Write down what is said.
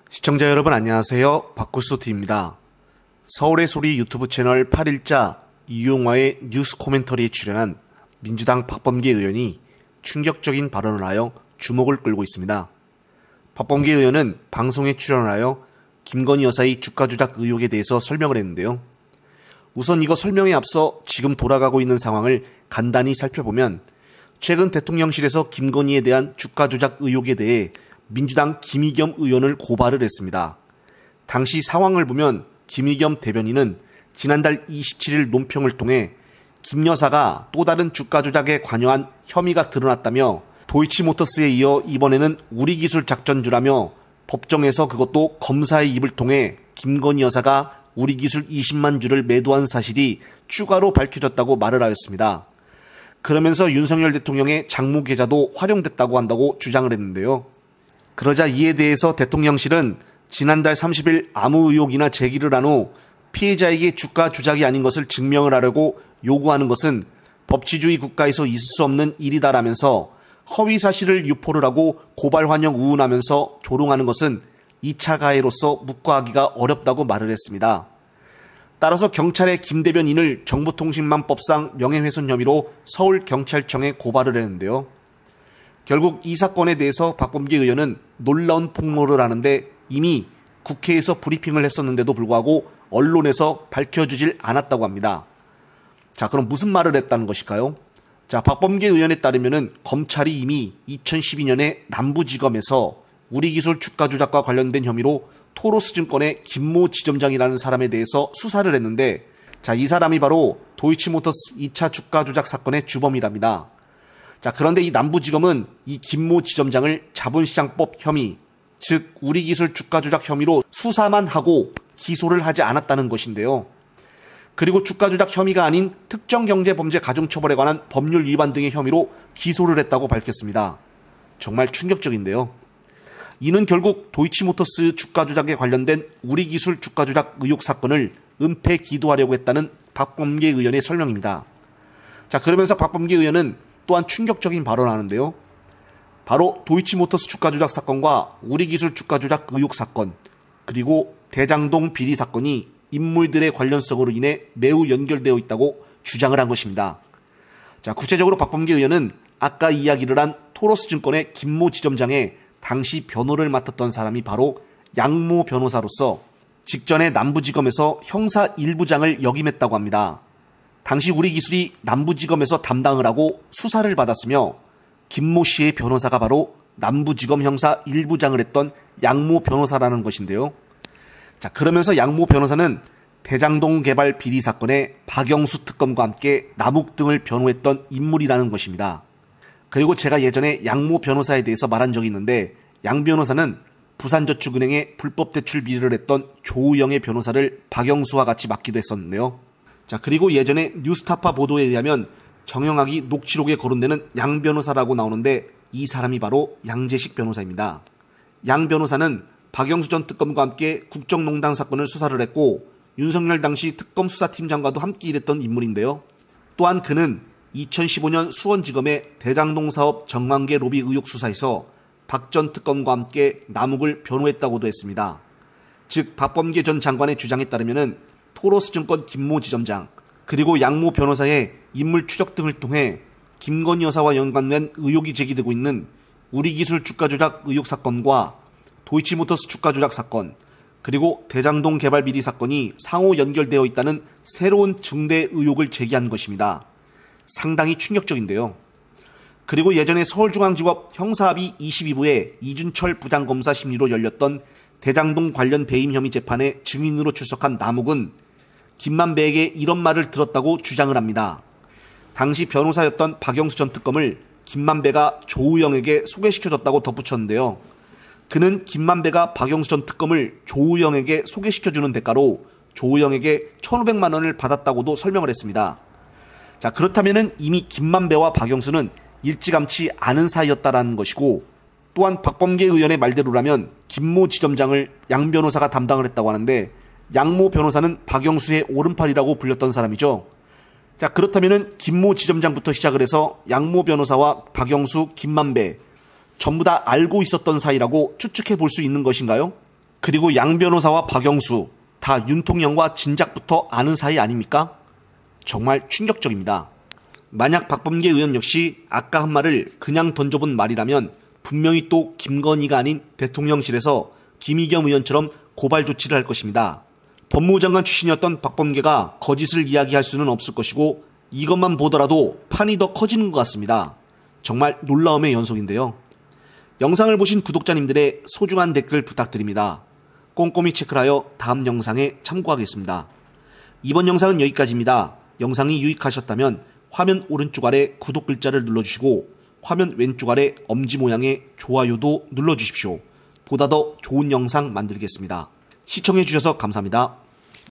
시청자 여러분 안녕하세요. 박구스TV입니다. 서울의 소리 유튜브 채널 8일자 이용화의 뉴스 코멘터리에 출연한 민주당 박범계 의원이 충격적인 발언을 하여 주목을 끌고 있습니다. 박범계 의원은 방송에 출연을 하여 김건희 여사의 주가 조작 의혹에 대해서 설명을 했는데요. 우선 이거 설명에 앞서 지금 돌아가고 있는 상황을 간단히 살펴보면 최근 대통령실에서 김건희에 대한 주가 조작 의혹에 대해 민주당 김의겸 의원을 고발을 했습니다. 당시 상황을 보면 김의겸 대변인은 지난달 27일 논평을 통해 김 여사가 또 다른 주가 조작에 관여한 혐의가 드러났다며 도이치모터스에 이어 이번에는 우리 기술 작전주라며 법정에서 그것도 검사의 입을 통해 김건희 여사가 우리 기술 20만 주를 매도한 사실이 추가로 밝혀졌다고 말을 하였습니다. 그러면서 윤석열 대통령의 장모 계좌도 활용됐다고 한다고 주장을 했는데요. 그러자 이에 대해서 대통령실은 지난달 30일 아무 의혹이나 제기를 한 후 피해자에게 주가 조작이 아닌 것을 증명을 하려고 요구하는 것은 법치주의 국가에서 있을 수 없는 일이다라면서 허위 사실을 유포를 하고 고발 환영 우운하면서 조롱하는 것은 2차 가해로서 묵과하기가 어렵다고 말을 했습니다. 따라서 경찰의 김 대변인을 정보통신망법상 명예훼손 혐의로 서울경찰청에 고발을 했는데요. 결국 이 사건에 대해서 박범계 의원은 놀라운 폭로를 하는데 이미 국회에서 브리핑을 했었는데도 불구하고 언론에서 밝혀주질 않았다고 합니다. 자, 그럼 무슨 말을 했다는 것일까요? 자, 박범계 의원에 따르면 검찰이 이미 2012년에 남부지검에서 우리기술 주가 조작과 관련된 혐의로 토로스증권의 김모 지점장이라는 사람에 대해서 수사를 했는데, 자, 이 사람이 바로 도이치모터스 2차 주가 조작 사건의 주범이랍니다. 자, 그런데 이 남부지검은 이 김모 지점장을 자본시장법 혐의, 즉 우리기술 주가 조작 혐의로 수사만 하고 기소를 하지 않았다는 것인데요. 그리고 주가 조작 혐의가 아닌 특정경제범죄 가중처벌에 관한 법률 위반 등의 혐의로 기소를 했다고 밝혔습니다. 정말 충격적인데요. 이는 결국 도이치모터스 주가 조작에 관련된 우리기술 주가 조작 의혹 사건을 은폐 기도하려고 했다는 박범계 의원의 설명입니다. 자, 그러면서 박범계 의원은 또한 충격적인 발언을 하는데요. 바로 도이치모터스 주가 조작 사건과 우리기술 주가 조작 의혹 사건, 그리고 대장동 비리 사건이 인물들의 관련성으로 인해 매우 연결되어 있다고 주장을 한 것입니다. 자, 구체적으로 박범계 의원은 아까 이야기를 한 토로스증권의 김모 지점장의 당시 변호를 맡았던 사람이 바로 양모 변호사로서 직전에 남부지검에서 형사 1부장을 역임했다고 합니다. 당시 우리기술이 남부지검에서 담당을 하고 수사를 받았으며 김모 씨의 변호사가 바로 남부지검 형사 1부장을 했던 양모 변호사라는 것인데요. 자, 그러면서 양모 변호사는 대장동 개발 비리 사건의 박영수 특검과 함께 남욱 등을 변호했던 인물이라는 것입니다. 그리고 제가 예전에 양모 변호사에 대해서 말한 적이 있는데, 양 변호사는 부산저축은행에 불법 대출 비리를 했던 조우영의 변호사를 박영수와 같이 맡기도 했었는데요. 자, 그리고 예전에 뉴스타파 보도에 의하면 정영학이 녹취록에 거론되는 양 변호사라고 나오는데 이 사람이 바로 양재식 변호사입니다. 양 변호사는 박영수 전 특검과 함께 국정농단 사건을 수사를 했고 윤석열 당시 특검 수사팀장과도 함께 일했던 인물인데요. 또한 그는 2015년 수원지검의 대장동 사업 정관계 로비 의혹 수사에서 박 전 특검과 함께 남욱을 변호했다고도 했습니다. 즉 박범계 전 장관의 주장에 따르면 토로스증권 김모 지점장 그리고 양모 변호사의 인물 추적 등을 통해 김건희 여사와 연관된 의혹이 제기되고 있는 우리기술 주가 조작 의혹 사건과 도이치모터스 주가 조작 사건, 그리고 대장동 개발 비리 사건이 상호 연결되어 있다는 새로운 증대 의혹을 제기한 것입니다. 상당히 충격적인데요. 그리고 예전에 서울중앙지법 형사합의 22부에 이준철 부장검사 심리로 열렸던 대장동 관련 배임 혐의 재판에 증인으로 출석한 남욱은 김만배에게 이런 말을 들었다고 주장을 합니다. 당시 변호사였던 박영수 전 특검을 김만배가 조우영에게 소개시켜줬다고 덧붙였는데요. 그는 김만배가 박영수 전 특검을 조우영에게 소개시켜주는 대가로 조우영에게 1,500만 원을 받았다고도 설명을 했습니다. 자, 그렇다면 이미 김만배와 박영수는 일찌감치 아는 사이였다라는 것이고, 또한 박범계 의원의 말대로라면 김모 지점장을 양 변호사가 담당을 했다고 하는데 양모 변호사는 박영수의 오른팔이라고 불렸던 사람이죠. 자, 그렇다면 김모 지점장부터 시작을 해서 양모 변호사와 박영수, 김만배 전부 다 알고 있었던 사이라고 추측해 볼 수 있는 것인가요? 그리고 양 변호사와 박영수 다 윤통령과 진작부터 아는 사이 아닙니까? 정말 충격적입니다. 만약 박범계 의원 역시 아까 한 말을 그냥 던져본 말이라면 분명히 또 김건희가 아닌 대통령실에서 김의겸 의원처럼 고발 조치를 할 것입니다. 법무부 장관 출신이었던 박범계가 거짓을 이야기할 수는 없을 것이고 이것만 보더라도 판이 더 커지는 것 같습니다. 정말 놀라움의 연속인데요. 영상을 보신 구독자님들의 소중한 댓글 부탁드립니다. 꼼꼼히 체크를 하여 다음 영상에 참고하겠습니다. 이번 영상은 여기까지입니다. 영상이 유익하셨다면 화면 오른쪽 아래 구독 글자를 눌러주시고 화면 왼쪽 아래 엄지 모양의 좋아요도 눌러주십시오. 보다 더 좋은 영상 만들겠습니다. 시청해주셔서 감사합니다.